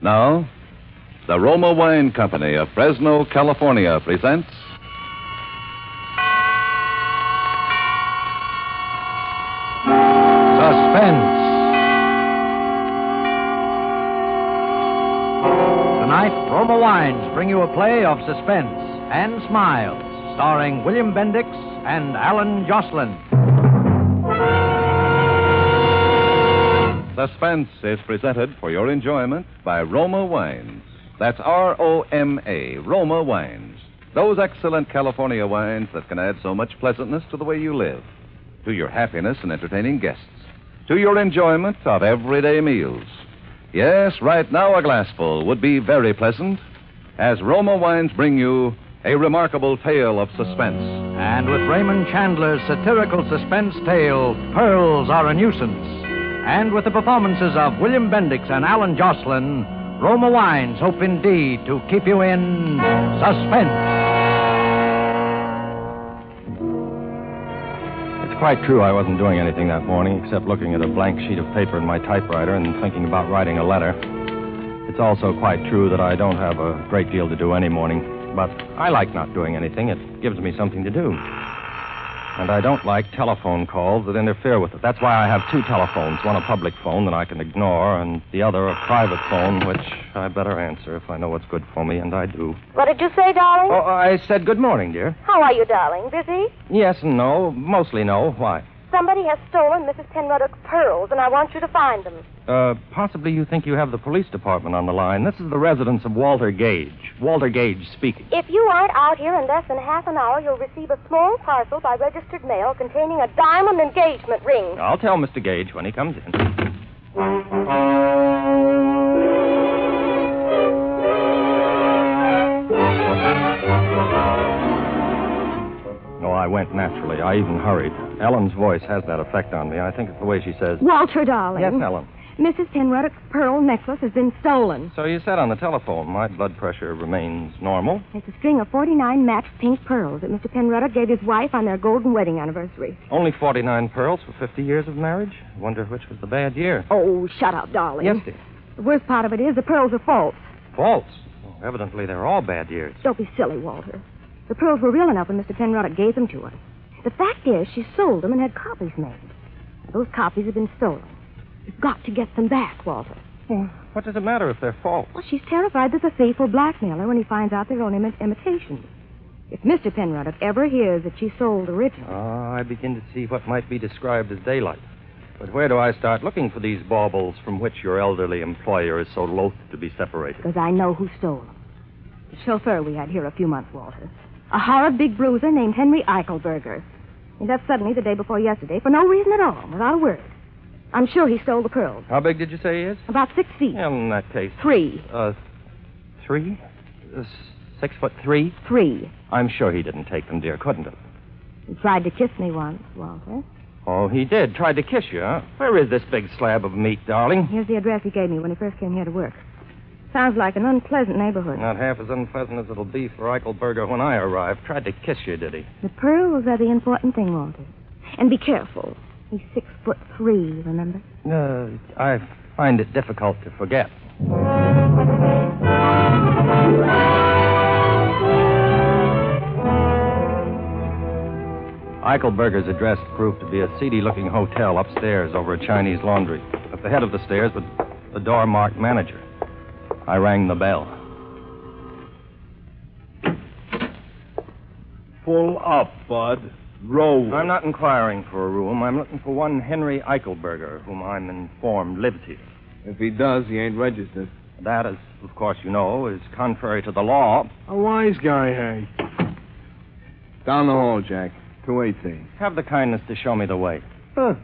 Now, the Roma Wine Company of Fresno, California presents Suspense. Tonight, Roma Wines bring you a play of suspense and smiles, starring William Bendix and Alan Jocelyn. Suspense is presented for your enjoyment by Roma Wines. That's R-O-M-A, Roma Wines. Those excellent California wines that can add so much pleasantness to the way you live, to your happiness in entertaining guests, to your enjoyment of everyday meals. Yes, right now a glassful would be very pleasant, as Roma Wines bring you a remarkable tale of suspense. And with Raymond Chandler's satirical suspense tale, Pearls Are a Nuisance. And with the performances of William Bendix and Alan Jocelyn, Roma Wines hope indeed to keep you in suspense. It's quite true I wasn't doing anything that morning except looking at a blank sheet of paper in my typewriter and thinking about writing a letter. It's also quite true that I don't have a great deal to do any morning, but I like not doing anything. It gives me something to do. And I don't like telephone calls that interfere with it. That's why I have two telephones, one a public phone that I can ignore, and the other a private phone, which I better answer if I know what's good for me, and I do. What did you say, darling? Oh, I said good morning, dear. How are you, darling? Busy? Yes and no. Mostly no. Why? Somebody has stolen Mrs. Penruddock's pearls, and I want you to find them. Possibly you think you have the police department on the line. This is the residence of Walter Gage. Walter Gage speaking. If you aren't out here in less than half an hour, you'll receive a small parcel by registered mail containing a diamond engagement ring. I'll tell Mr. Gage when he comes in. No, I went naturally. I even hurried. Ellen's voice has that effect on me. I think it's the way she says... Walter, darling. Yes, Ellen. Mrs. Penruddock's pearl necklace has been stolen. So you said on the telephone. My blood pressure remains normal. It's a string of 49 matched pink pearls that Mr. Penruddock gave his wife on their golden wedding anniversary. Only 49 pearls for 50 years of marriage? I wonder which was the bad year. Oh, shut up, darling. Yes, dear. The worst part of it is the pearls are false. False? Well, evidently they're all bad years. Don't be silly, Walter. The pearls were real enough when Mr. Penruddock gave them to us. The fact is, she sold them and had copies made. Those copies have been stolen. You've got to get them back, Walter. Well, what does it matter if they're false? Well, she's terrified that the thief will blackmail her when he finds out they're only imitations. If Mr. Penruddock ever hears that she sold originals... I begin to see what might be described as daylight. But where do I start looking for these baubles from which your elderly employer is so loath to be separated? Because I know who stole them. The chauffeur we had here a few months, Walter. A horrid big bruiser named Henry Eichelberger. He left suddenly the day before yesterday for no reason at all, without a word. I'm sure he stole the pearls. How big did you say he is? About 6 feet. Well, in that case... 3. 3? 6'3"? 3. I'm sure he didn't take them, dear, couldn't he? He tried to kiss me once, Walter. Oh, he did. Tried to kiss you, huh? Where is this big slab of meat, darling? Here's the address he gave me when he first came here to work. Sounds like an unpleasant neighborhood. Not half as unpleasant as it'll be for Eichelberger when I arrive. Tried to kiss you, did he? The pearls are the important thing, Walter. And be careful. He's 6'3", remember? I find it difficult to forget. Eichelberger's address proved to be a seedy-looking hotel upstairs over a Chinese laundry. At the head of the stairs was the door marked manager. I rang the bell. Pull up, Bud. Roll. I'm not inquiring for a room. I'm looking for one Henry Eichelberger, whom I'm informed lives here. If he does, he ain't registered. That, as of course you know, is contrary to the law. A wise guy, hey. Down the hall, Jack. 218. Have the kindness to show me the way. Huh.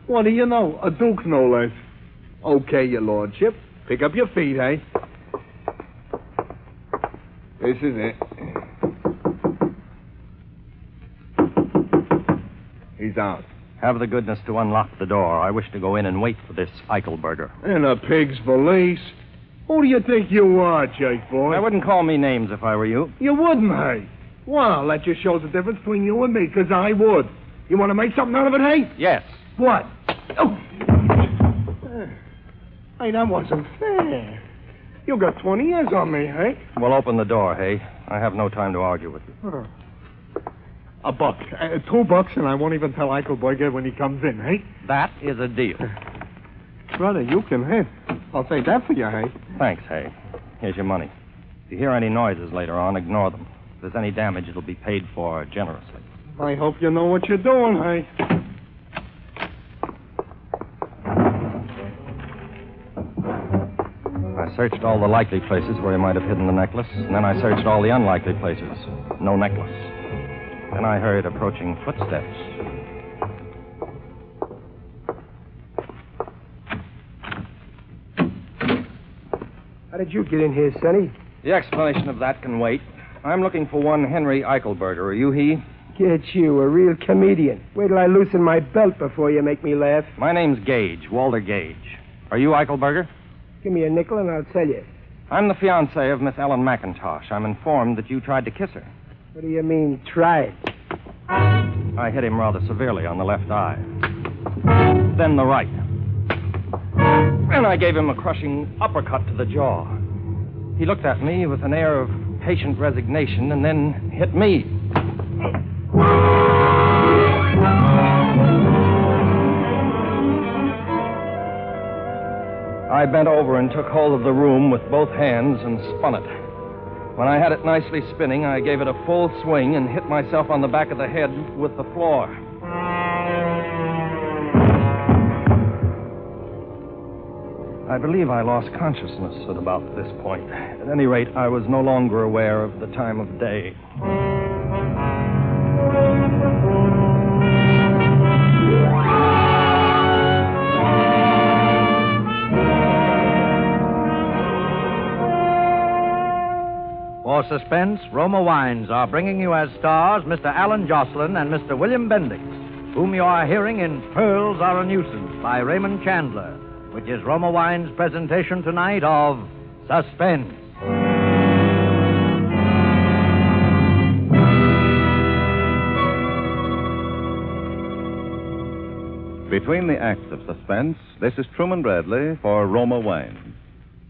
What do you know? A duke, no less. Okay, your lordship. Pick up your feet, hey? This is it. He's out. Have the goodness to unlock the door. I wish to go in and wait for this Eichelberger. In a pig's valise. Who do you think you are, Jake boy? I wouldn't call me names if I were you. You wouldn't, hey? Well, that just shows the difference between you and me, because I would. You want to make something out of it, hey? Yes. What? Oh. Hey, that wasn't fair. You got 20 years on me, hey? Well, open the door, hey? I have no time to argue with you. Huh. $1. $2, and I won't even tell Eichelberger when he comes in, hey? That is a deal. Brother, you can hit. I'll say that for you, hey? Thanks, hey. Here's your money. If you hear any noises later on, ignore them. If there's any damage, it'll be paid for generously. I hope you know what you're doing, hey? I searched all the likely places where he might have hidden the necklace, and then I searched all the unlikely places. No necklace. Then I heard approaching footsteps. How did you get in here, Sonny? The explanation of that can wait. I'm looking for one Henry Eichelberger. Are you he? Get you, a real comedian. Wait till I loosen my belt before you make me laugh. My name's Gage, Walter Gage. Are you Eichelberger? Give me a nickel and I'll tell you. I'm the fiancé of Miss Ellen McIntosh. I'm informed that you tried to kiss her. What do you mean, tried? I hit him rather severely on the left eye. Then the right. And I gave him a crushing uppercut to the jaw. He looked at me with an air of patient resignation and then hit me. I bent over and took hold of the room with both hands and spun it. When I had it nicely spinning, I gave it a full swing and hit myself on the back of the head with the floor. I believe I lost consciousness at about this point. At any rate, I was no longer aware of the time of day. For Suspense, Roma Wines are bringing you as stars Mr. Alan Jocelyn and Mr. William Bendix, whom you are hearing in Pearls Are a Nuisance by Raymond Chandler, which is Roma Wines' presentation tonight of Suspense. Between the acts of Suspense, this is Truman Bradley for Roma Wines.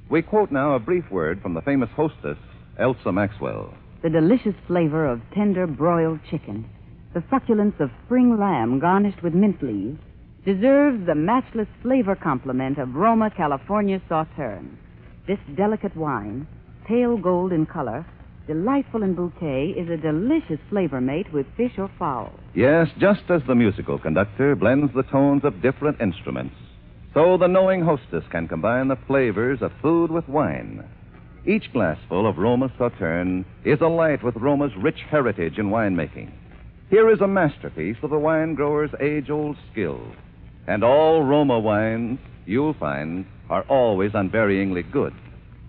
We quote now a brief word from the famous hostess, Elsa Maxwell. The delicious flavor of tender broiled chicken, the succulence of spring lamb garnished with mint leaves, deserves the matchless flavor complement of Roma California Sauterne. This delicate wine, pale gold in color, delightful in bouquet, is a delicious flavor mate with fish or fowl. Yes, just as the musical conductor blends the tones of different instruments, so the knowing hostess can combine the flavors of food with wine. Each glassful of Roma Sauterne is alight with Roma's rich heritage in winemaking. Here is a masterpiece of the wine grower's age-old skill. And all Roma wines, you'll find, are always unvaryingly good.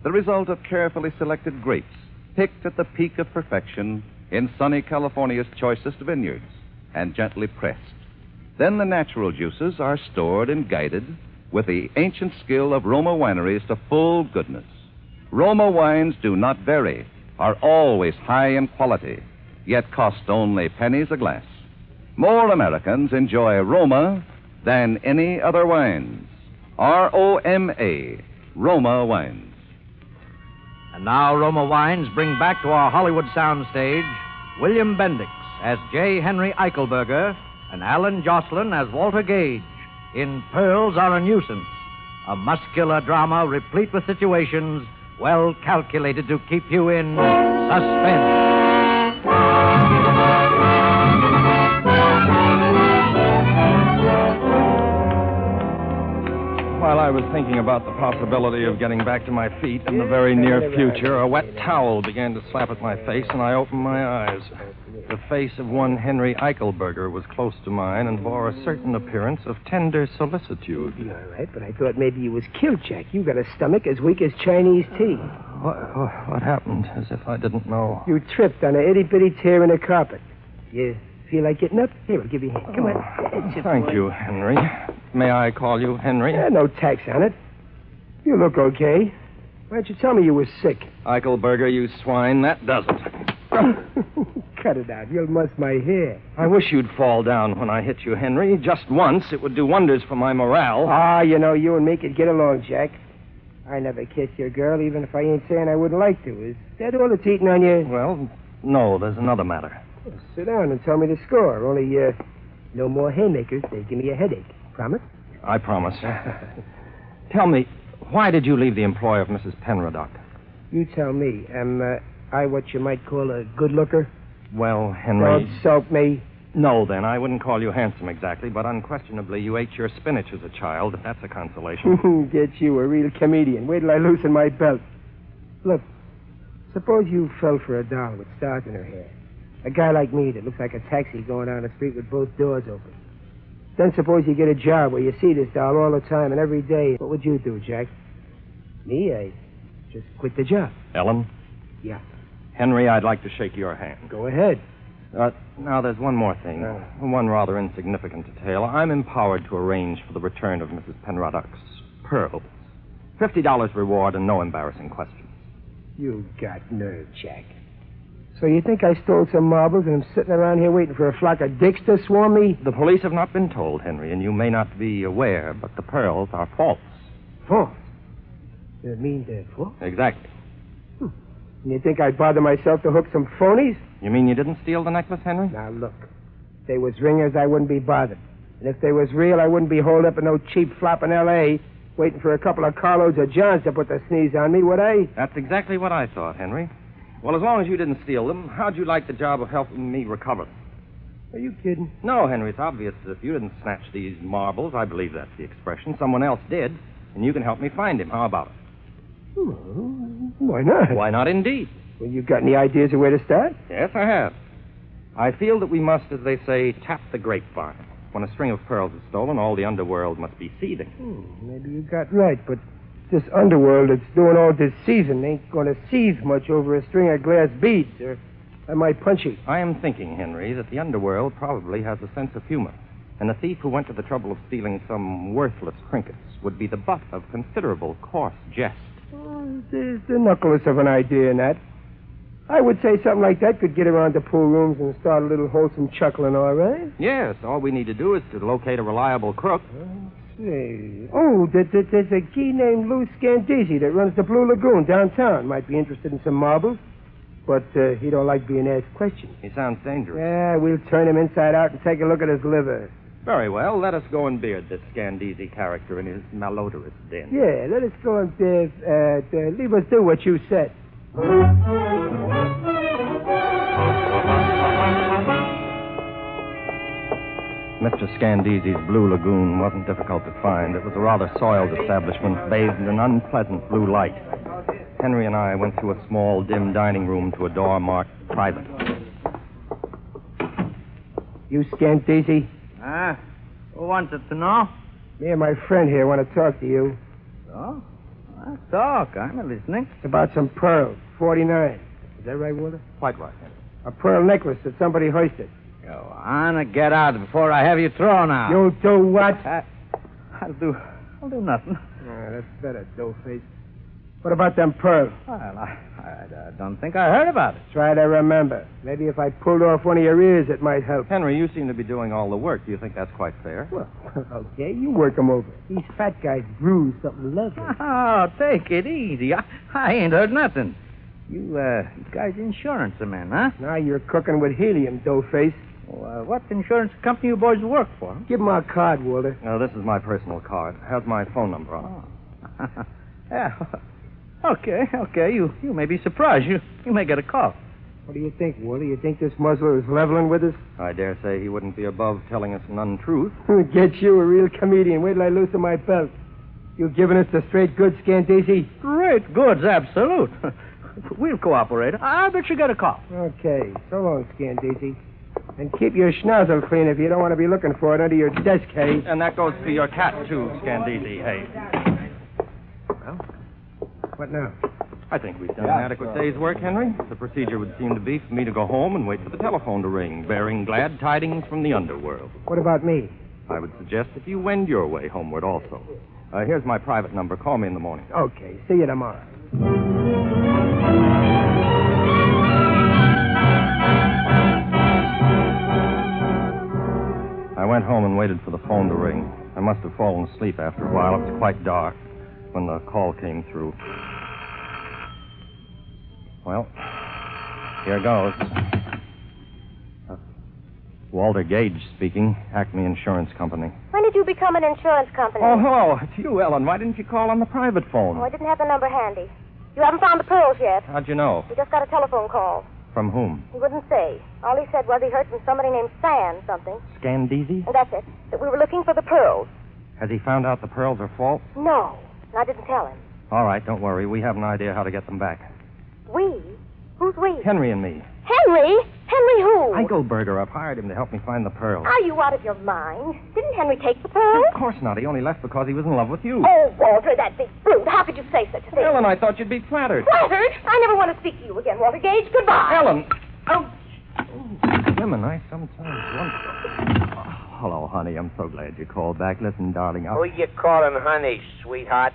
The result of carefully selected grapes, picked at the peak of perfection in sunny California's choicest vineyards, and gently pressed. Then the natural juices are stored and guided with the ancient skill of Roma wineries to full goodness. Roma wines do not vary, are always high in quality, yet cost only pennies a glass. More Americans enjoy Roma than any other wines. R-O-M-A, Roma Wines. And now Roma Wines bring back to our Hollywood soundstage William Bendix as J. Henry Eichelberger and Alan Jocelyn as Walter Gage in Pearls Are a Nuisance, a muscular drama replete with situations well calculated to keep you in suspense. While I was thinking about the possibility of getting back to my feet in the very near future, a wet towel began to slap at my face, and I opened my eyes. The face of one Henry Eichelberger was close to mine and bore a certain appearance of tender solicitude. You're all right, but I thought maybe you was killed, Jack. You got a stomach as weak as Chinese tea. What happened? As if I didn't know. You tripped on a itty-bitty tear in the carpet. You feel like getting up? Here, I'll give you a hand. Come on. Thank you, Henry. May I call you Henry? No tax on it. You look okay. Why don't you tell me you were sick? Eichelberger, you swine, that does it. Cut it out. You'll muss my hair. I wish you'd fall down when I hit you, Henry. Just once. It would do wonders for my morale. You know, you and me could get along, Jack. I never kiss your girl, even if I ain't saying I wouldn't like to. Is that all that's eating on you? Well, no, there's another matter. Well, sit down and tell me the score. Only, no more haymakers. They give me a headache. Promise? I promise. Tell me, why did you leave the employ of Mrs. Penroddock? You tell me. Am I what you might call a good looker? Well, Henry... Don't soap me. No, then. I wouldn't call you handsome exactly, but unquestionably you ate your spinach as a child. That's a consolation. Get you a real comedian. Wait till I loosen my belt. Look, suppose you fell for a doll with stars in her hair. A guy like me that looks like a taxi going down the street with both doors open. Then suppose you get a job where you see this doll all the time and every day. What would you do, Jack? Me, I just quit the job. Ellen? Yeah. Henry, I'd like to shake your hand. Go ahead. Now, there's one more thing. One rather insignificant detail. I'm empowered to arrange for the return of Mrs. Penroddock's pearls. $50 reward and no embarrassing questions. You got nerve, Jack. So you think I stole some marbles and I'm sitting around here waiting for a flock of dicks to swarm me? The police have not been told, Henry, and you may not be aware, but the pearls are false. False? You mean they're false? Exactly. And you think I'd bother myself to hook some phonies? You mean you didn't steal the necklace, Henry? Now, look. If they was ringers, I wouldn't be bothered. And if they was real, I wouldn't be holed up in no cheap flop in L.A., waiting for a couple of carloads of Johns to put the sneeze on me, would I? That's exactly what I thought, Henry. Well, as long as you didn't steal them, how'd you like the job of helping me recover them? Are you kidding? No, Henry, it's obvious that if you didn't snatch these marbles, I believe that's the expression, someone else did, and you can help me find him. How about it? Well, why not? Why not, indeed? Well, you got any ideas of where to start? Yes, I have. I feel that we must, as they say, tap the grapevine. When a string of pearls is stolen, all the underworld must be seething. Maybe you got right, but this underworld that's doing all this seething ain't going to seethe much over a string of glass beads, or am I punchy? I am thinking, Henry, that the underworld probably has a sense of humor, and a thief who went to the trouble of stealing some worthless trinkets would be the butt of considerable coarse jest. There's the knuckles of an idea in that. I would say something like that could get around the pool rooms and start a little wholesome chuckling, all right? Yes, all we need to do is to locate a reliable crook. Say. Oh, there's a key named Lou Scandisi that runs the Blue Lagoon downtown. Might be interested in some marbles, but he don't like being asked questions. He sounds dangerous. Yeah, we'll turn him inside out and take a look at his liver. Very well, let us go and beard this Scandisi character in his malodorous den. Yeah, let us go and leave us do what you said. Mr. Scandisi's Blue Lagoon wasn't difficult to find. It was a rather soiled establishment, bathed in an unpleasant blue light. Henry and I went through a small, dim dining room to a door marked private. You Scandisi? Who wants it to know? Me and my friend here want to talk to you. Oh? Talk. I'm listening. It's about some pearls, 49. Is that right, Walter? Quite right, Henry. A pearl necklace that somebody hoisted. Go on and get out before I have you thrown out. You'll do what? I'll do nothing. That's better, doughface. What about them pearls? Well, I don't think I heard about it. Try to remember. Maybe if I pulled off one of your ears, it might help. Henry, you seem to be doing all the work. Do you think that's quite fair? Well, okay, you work 'em over. These fat guys brew something lovely. Oh, take it easy. I ain't heard nothing. You guys insurance men, huh? Now you're cooking with helium, doughface. Well, what insurance company you boys work for? Give him our card, Walter. No, this is my personal card. It has my phone number on it. Yeah. Okay. You may be surprised. You may get a call. What do you think, Walter? You think this muzzler is leveling with us? I dare say he wouldn't be above telling us an untruth. Get you a real comedian. Wait till I loosen my belt. You giving us the straight goods, Scandisi? Great goods, absolute. We'll cooperate. I bet you get a call. Okay. So long, Scandisi. And keep your schnozzle clean if you don't want to be looking for it under your desk, hey? And that goes to your cat, too, Scandisi, hey. Well, what now? I think we've done an adequate day's work, Henry. The procedure would seem to be for me to go home and wait for the telephone to ring, bearing glad tidings from the underworld. What about me? I would suggest that you wend your way homeward also. Here's my private number. Call me in the morning. Okay. See you tomorrow. I went home and waited for the phone to ring. I must have fallen asleep after a while. It was quite dark. when the call came through. Well, here goes. Walter Gage speaking, Acme Insurance Company. When did you become an insurance company? Oh, hello. It's you, Ellen. Why didn't you call on the private phone? Oh, I didn't have the number handy. You haven't found the pearls yet. How'd you know? We just got a telephone call. From whom? He wouldn't say. All he said was he heard from somebody named Stan something. Scandeezy? And that's it. That we were looking for the pearls. Has he found out the pearls are false? No. And I didn't tell him. All right, don't worry. We have an idea how to get them back. We? Who's we? Henry and me. Henry? Henry who? Eichelberger. I've hired him to help me find the pearls. Are you out of your mind? Didn't Henry take the pearls? Of course not. He only left because he was in love with you. Oh, Walter, that big brute. How could you say such a thing? Ellen, I thought you'd be flattered. Flattered? I never want to speak to you again, Walter Gage. Goodbye. Ellen! Oh. Women, I sometimes wonder. Oh, hello, honey. I'm so glad you called back. Listen, darling, Who you calling honey, sweetheart?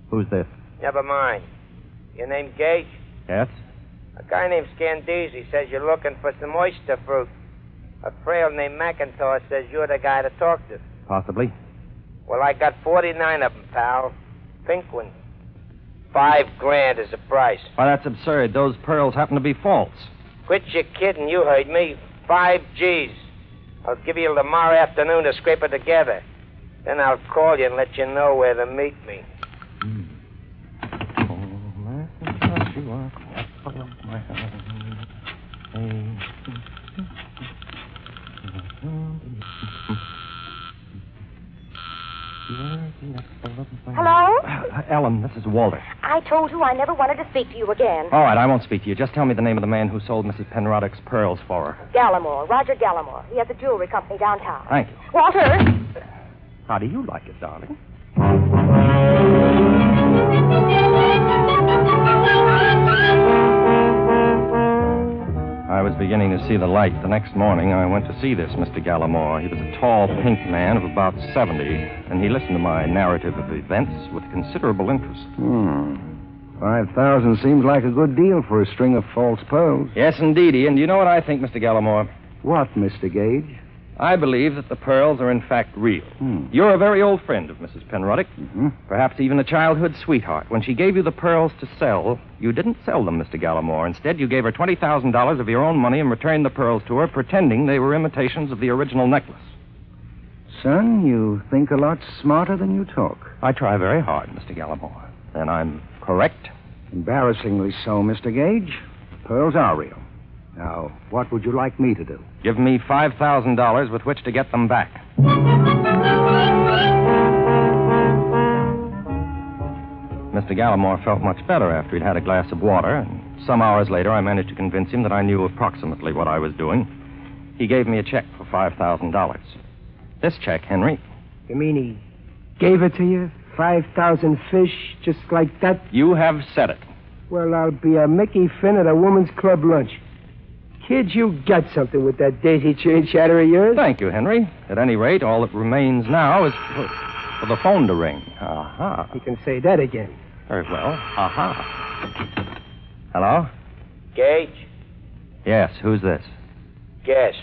Who's this? Never mind. Your name Gage? Yes? A guy named Scandeezy says you're looking for some oyster fruit. A frail named McIntosh says you're the guy to talk to. Possibly. Well, I got 49 of them, pal. Pink ones. $5,000 is the price. Why, that's absurd. Those pearls happen to be false. Quit your kidding. You heard me. 5 G's. I'll give you tomorrow afternoon to scrape it together. Then I'll call you and let you know where to meet me. Hello? Ellen, this is Walter. I told you I never wanted to speak to you again. All right, I won't speak to you. Just tell me the name of the man who sold Mrs. Penroddick's pearls for her. Gallimore, Roger Gallimore. He has a jewelry company downtown. Thank you. Walter! How do you like it, darling? I was beginning to see the light. The next morning, I went to see this Mr. Gallimore. He was a tall, pink man of about 70, and he listened to my narrative of events with considerable interest. 5,000 seems like a good deal for a string of false pearls. Yes, indeedy. And you know what I think, Mr. Gallimore? What, Mr. Gage? I believe that the pearls are in fact real. You're a very old friend of Mrs. Penroddick, perhaps even a childhood sweetheart. When she gave you the pearls to sell, you didn't sell them, Mr. Gallimore. Instead, you gave her $20,000 of your own money and returned the pearls to her, pretending they were imitations of the original necklace. Son, you think a lot smarter than you talk. I try very hard, Mr. Gallimore. Then I'm correct? Embarrassingly so, Mr. Gage. The pearls are real. Now, what would you like me to do? Give me $5,000 with which to get them back. Mr. Gallimore felt much better after he'd had a glass of water, and some hours later I managed to convince him that I knew approximately what I was doing. He gave me a check for $5,000. This check, Henry. You mean he gave it to you? 5,000 fish, just like that? You have said it. Well, I'll be a Mickey Finn at a woman's club lunch. Kid, you got something with that daisy chain chatter of yours. Thank you, Henry. At any rate, all that remains now is for the phone to ring. Aha. You can say that again. Very well. Aha. Hello? Gage? Yes, who's this? Guess.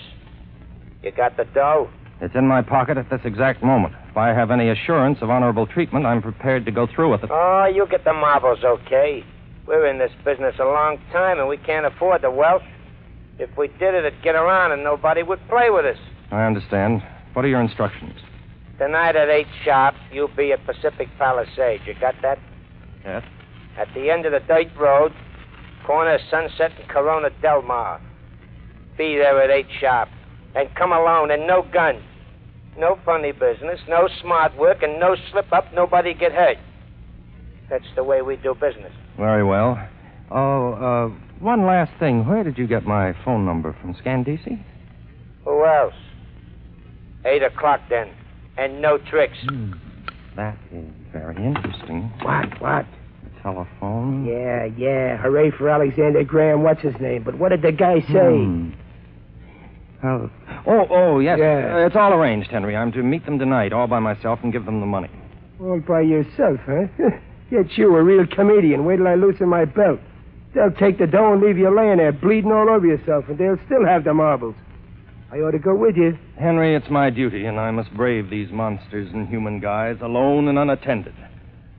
You got the dough? It's in my pocket at this exact moment. If I have any assurance of honorable treatment, I'm prepared to go through with it. Oh, you get the marbles, okay? We're in this business a long time, and we can't afford the wealth. If we did it, it'd get around, and nobody would play with us. I understand. What are your instructions? Tonight at 8 sharp, you'll be at Pacific Palisades. You got that? Yes. At the end of the dirt road, corner of Sunset and Corona Del Mar. Be there at 8 sharp. And come alone, and no guns. No funny business, no smart work, and no slip-up, nobody get hurt. That's the way we do business. Very well. Oh, one last thing. Where did you get my phone number from, Scandeezy? Who else? 8 o'clock, then. And no tricks. That is very interesting. What? The telephone. Yeah. Hooray for Alexander Graham, what's his name? But what did the guy say? Oh, yes. Yeah. It's all arranged, Henry. I'm to meet them tonight, all by myself, and give them the money. All by yourself, huh? Get you, a real comedian. Wait till I loosen my belt. They'll take the dough and leave you laying there, bleeding all over yourself, and they'll still have the marbles. I ought to go with you. Henry, it's my duty, and I must brave these monsters and human guys alone and unattended.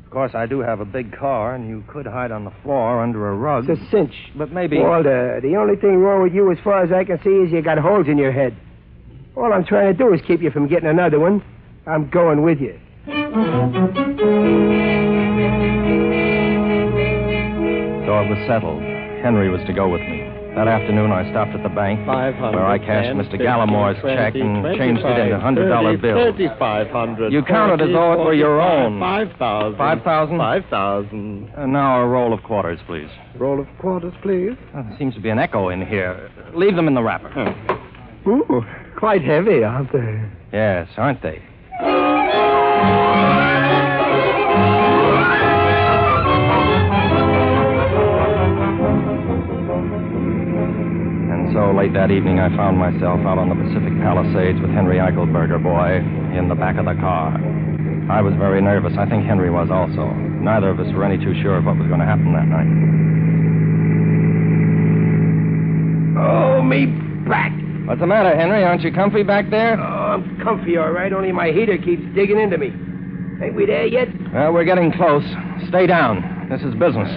Of course, I do have a big car, and you could hide on the floor under a rug. It's a cinch. But maybe... Walter, the only thing wrong with you as far as I can see is you got holes in your head. All I'm trying to do is keep you from getting another one. I'm going with you. So it was settled. Henry was to go with me. That afternoon, I stopped at the bank where I cashed Mr. Gallimore's check and changed it into $100 bills. 3,500. You counted as though it were your own. 5,000. 5,000? 5,000. And now a roll of quarters, please. Roll of quarters, please. Oh, there seems to be an echo in here. Leave them in the wrapper. Ooh, quite heavy, aren't they? Yes, aren't they? So late that evening, I found myself out on the Pacific Palisades with Henry Eichelberger, boy, in the back of the car. I was very nervous. I think Henry was also. Neither of us were any too sure of what was going to happen that night. Oh, me back. What's the matter, Henry? Aren't you comfy back there? Oh, I'm comfy, all right, only my heater keeps digging into me. Ain't we there yet? Well, we're getting close. Stay down. This is business.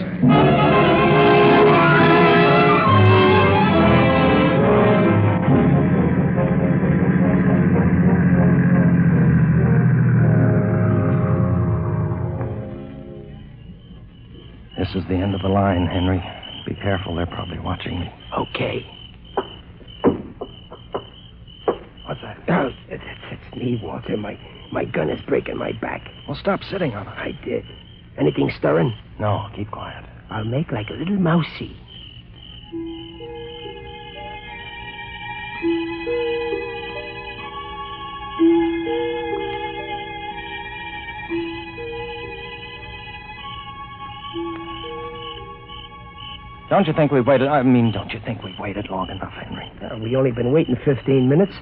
This is the end of the line, Henry. Be careful, they're probably watching me. Okay. What's that? Oh, it's me, Walter. My gun is breaking my back. Well, stop sitting on it. I did. Anything stirring? No, keep quiet. I'll make like a little mousey. Don't you think we've waited long enough, Henry? We only been waiting 15 minutes.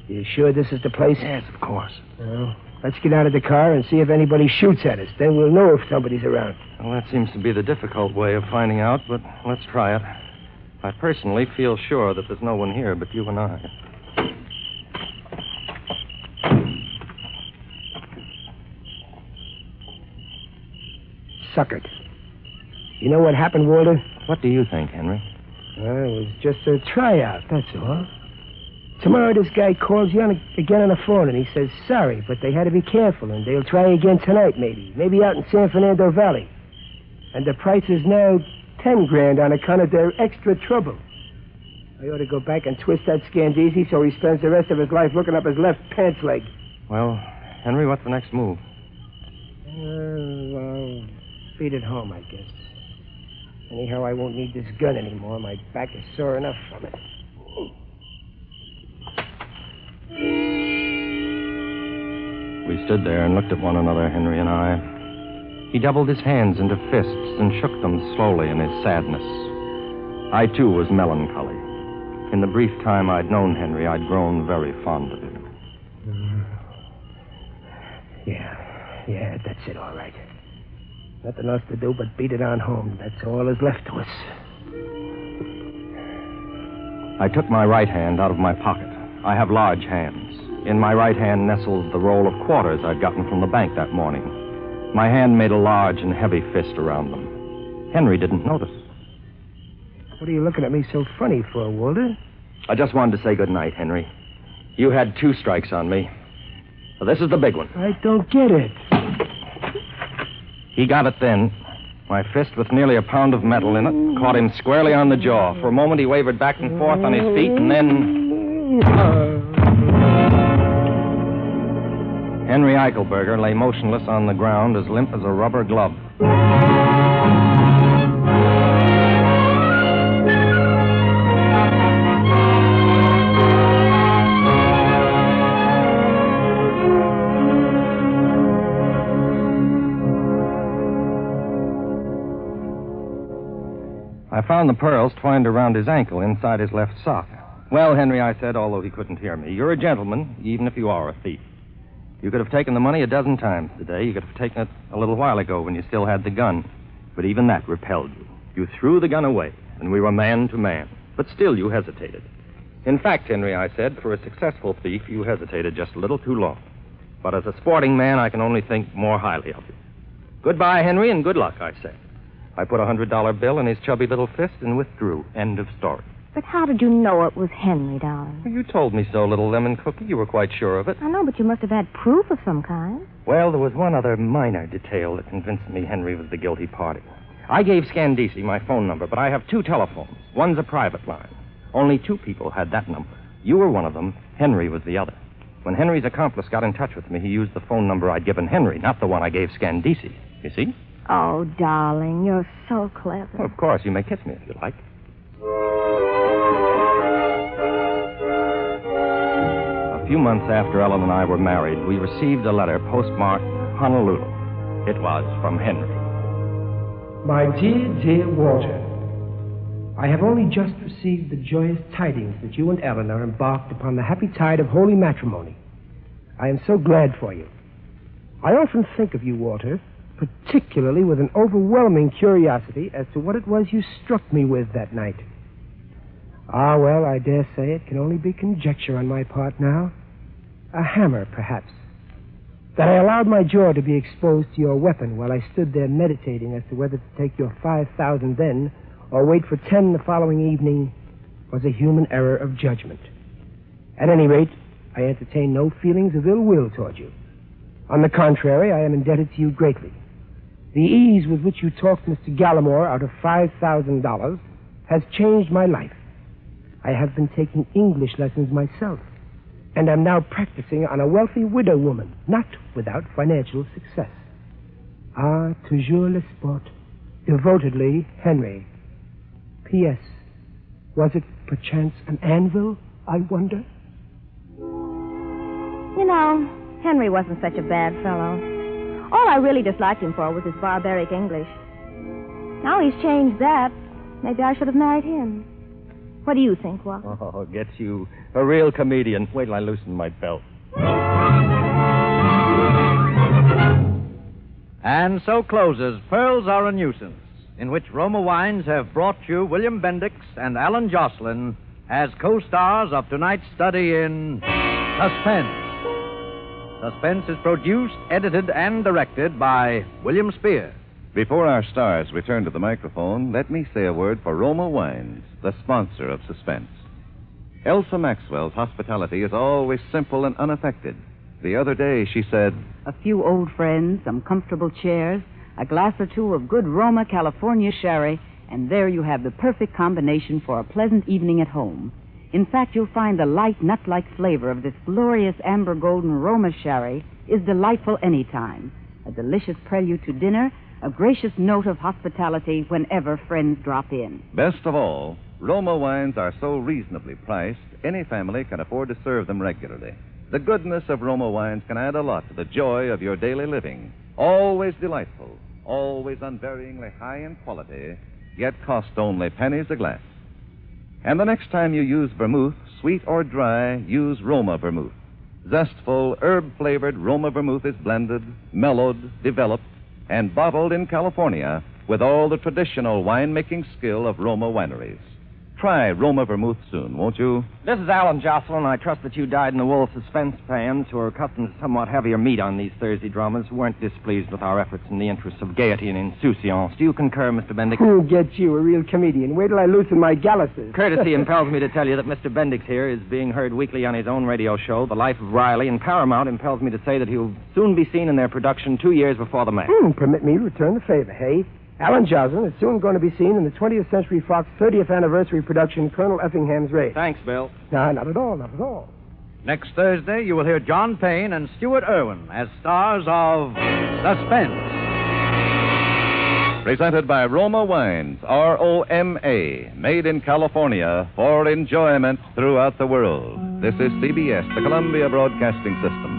You sure this is the place? Yes, of course. Well, let's get out of the car and see if anybody shoots at us. Then we'll know if somebody's around. Well, that seems to be the difficult way of finding out, but let's try it. I personally feel sure that there's no one here but you and I. Suckered. You know what happened, Walter? What do you think, Henry? Well, it was just a tryout, that's all. Tomorrow this guy calls you again on the phone and he says sorry, but they had to be careful and they'll try again tonight maybe. Maybe out in San Fernando Valley. And the price is now $10,000 on account of their extra trouble. I ought to go back and twist that Scandisi so he spends the rest of his life looking up his left pants leg. Well, Henry, what's the next move? Well, feed it home, I guess. Anyhow, I won't need this gun anymore. My back is sore enough from it. We stood there and looked at one another, Henry and I. He doubled his hands into fists and shook them slowly in his sadness. I, too, was melancholy. In the brief time I'd known Henry, I'd grown very fond of him. Yeah, that's it, all right. Nothing else to do but beat it on home. That's all is left to us. I took my right hand out of my pocket. I have large hands. In my right hand nestled the roll of quarters I'd gotten from the bank that morning. My hand made a large and heavy fist around them. Henry didn't notice. What are you looking at me so funny for, Walter? I just wanted to say good night, Henry. You had 2 strikes on me. Well, this is the big one. I don't get it. He got it then. My fist, with nearly a pound of metal in it, caught him squarely on the jaw. For a moment, he wavered back and forth on his feet, and then... Henry Eichelberger lay motionless on the ground, as limp as a rubber glove. I found the pearls twined around his ankle inside his left sock. Well, Henry, I said, although he couldn't hear me, you're a gentleman, even if you are a thief. You could have taken the money a dozen times today. You could have taken it a little while ago when you still had the gun. But even that repelled you. You threw the gun away, and we were man to man. But still you hesitated. In fact, Henry, I said, for a successful thief, you hesitated just a little too long. But as a sporting man, I can only think more highly of you. Goodbye, Henry, and good luck, I say. I put a $100 bill in his chubby little fist and withdrew. End of story. But how did you know it was Henry, darling? Well, you told me so, little lemon cookie. You were quite sure of it. I know, but you must have had proof of some kind. Well, there was one other minor detail that convinced me Henry was the guilty party. I gave Scandisi my phone number, but I have 2 telephones. One's a private line. Only 2 people had that number. You were one of them. Henry was the other. When Henry's accomplice got in touch with me, he used the phone number I'd given Henry, not the one I gave Scandisi. You see? Oh, darling, you're so clever. Well, of course, you may kiss me if you like. A few months after Ellen and I were married, we received a letter postmarked Honolulu. It was from Henry. My dear Walter, I have only just received the joyous tidings that you and Ellen are embarked upon the happy tide of holy matrimony. I am so glad for you. I often think of you, Walter, particularly with an overwhelming curiosity as to what it was you struck me with that night. Ah, well, I dare say it can only be conjecture on my part now. A hammer, perhaps. That I allowed my jaw to be exposed to your weapon while I stood there meditating as to whether to take your 5,000 then or wait for 10 the following evening was a human error of judgment. At any rate, I entertain no feelings of ill will toward you. On the contrary, I am indebted to you greatly. The ease with which you talked Mr. Gallimore out of $5,000 has changed my life. I have been taking English lessons myself, and am now practicing on a wealthy widow woman, not without financial success. Ah, toujours le sport. Devotedly, Henry. P.S. Was it perchance an anvil, I wonder? You know, Henry wasn't such a bad fellow. All I really disliked him for was his barbaric English. Now he's changed that. Maybe I should have married him. What do you think, Walter? Oh, gets you a real comedian. Wait till I loosen my belt. And so closes Pearls Are a Nuisance, in which Roma Wines have brought you William Bendix and Alan Jocelyn as co-stars of tonight's study in Suspense. Suspense is produced, edited, and directed by William Spear. Before our stars return to the microphone, let me say a word for Roma Wines, the sponsor of Suspense. Elsa Maxwell's hospitality is always simple and unaffected. The other day she said, A few old friends, some comfortable chairs, a glass or two of good Roma California sherry, and there you have the perfect combination for a pleasant evening at home. In fact, you'll find the light, nut-like flavor of this glorious amber golden Roma sherry is delightful any time. A delicious prelude to dinner, a gracious note of hospitality whenever friends drop in. best of all, Roma Wines are so reasonably priced, any family can afford to serve them regularly. The goodness of Roma Wines can add a lot to the joy of your daily living. Always delightful, always unvaryingly high in quality, yet cost only pennies a glass. And the next time you use vermouth, sweet or dry, use Roma vermouth. Zestful, herb-flavored Roma vermouth is blended, mellowed, developed, and bottled in California with all the traditional wine-making skill of Roma wineries. Try Roma vermouth soon, won't you? This is Alan Jocelyn. I trust that you dyed-in-the-wool suspense fans who are accustomed to somewhat heavier meat on these Thursday dramas weren't displeased with our efforts in the interests of gaiety and insouciance. Do you concur, Mr. Bendix? Who gets you, a real comedian? Wait till I loosen my galluses. Courtesy impels me to tell you that Mr. Bendix here is being heard weekly on his own radio show, The Life of Riley, and Paramount impels me to say that he'll soon be seen in their production 2 years before the match. Permit me to return the favor, hey? Alan Jocelyn is soon going to be seen in the 20th Century Fox 30th anniversary production, Colonel Effingham's Raid. Thanks, Bill. No, not at all, not at all. Next Thursday, you will hear John Payne and Stuart Irwin as stars of Suspense. Presented by Roma Wines, R-O-M-A, made in California for enjoyment throughout the world. This is CBS, the Columbia Broadcasting System.